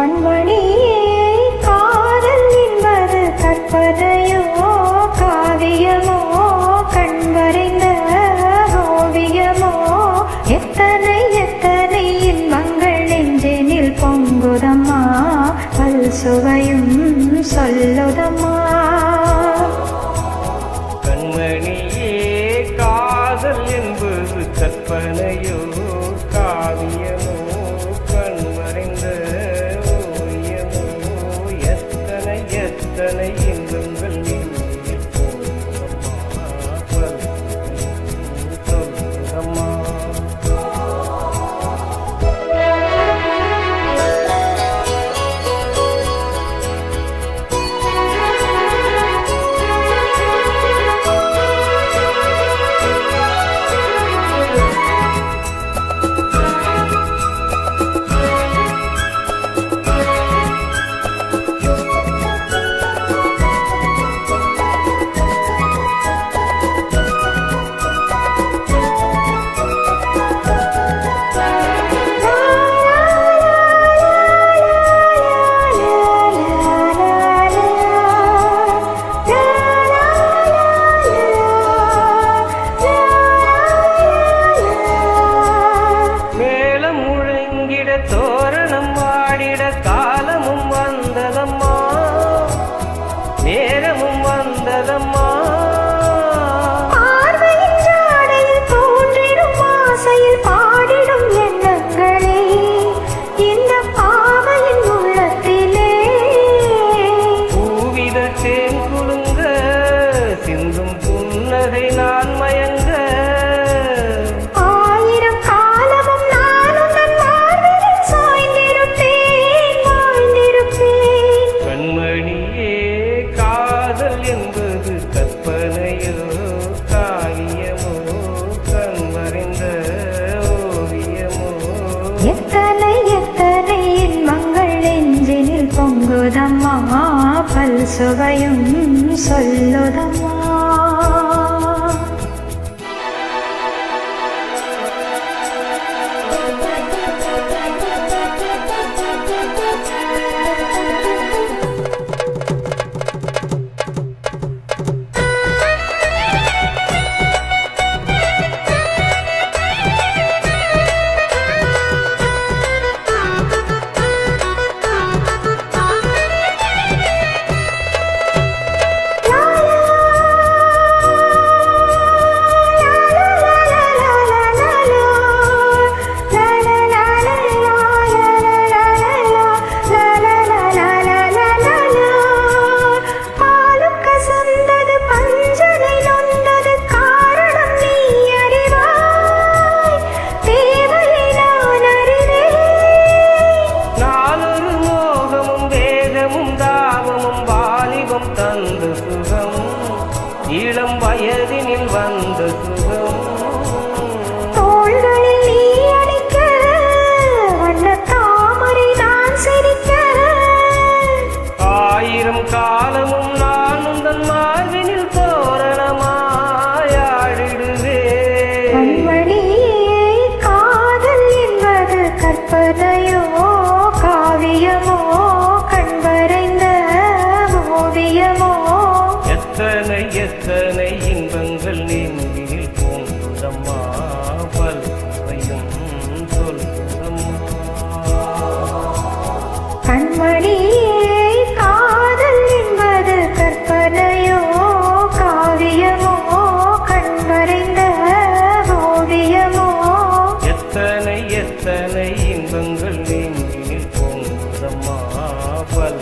கண்மணியே காதல் என்பது கற்பனையோ காவியமோ கண்வரைந்த ஓவியமோ எத்தனை எத்தனை இன்பங்கள் நெஞ்சினில் பொங்குதம்மா பல் சுவையும் சொல்லுதம்மா. கண்மணியே காதல் என்பது கற்பனையோ காவியமோ கண்வரைந்த ஓவியமோ எத்தனை எத்தனை இன்பங்கள் நெஞ்சினில் பொங்குதம்மா பல் சுவையும் சொல்லுதம்மா. தோரணம் ஆடிட காலமும் வந்ததம்மா நேரமும் வந்ததம்மா. தோன்றிடும் ஆசையில் பாடிடும் எண்ணங்களே இந்த பாவையின் உள்ளத்திலே பூவித தேன் குலுங்க சிந்தும் புன்னகை நான் மயங்க கற்பனையோ காவியமோ கண்வரைந்த ஓவியமோ எத்தனை எத்தனை இன்பங்கள் நெஞ்சினில் பொங்குதம்மா பல் சுவையும் சொல்லுதம்மா. தந்த சுகம் இளம் வயதினில் வந்த சுகம் தோள்களில் நீ அடிக்க வண்ண தாமரை நான் சிரிக்க ஆயிரம் காலமும் நான் உந்தன் மார்பினில் தோரணமாயாடிடுவே. கண்மணியே காதல் என்பது கற்பனையோ காவியமோ கண்வரைந்த ஓவியமோ எத்தனை எத்தனை இன்பங்கள் நெஞ்சினில் பொங்குதம்மா பல் சுவையும் சொல்லுதம்மா. கண்மணியே காதல் என்பது கற்பனையோ காவியமோ கண்வரைந்த ஓவியமோ எத்தனை எத்தனை இன்பங்கள் நெஞ்சினில் பொங்குதம்மா பல்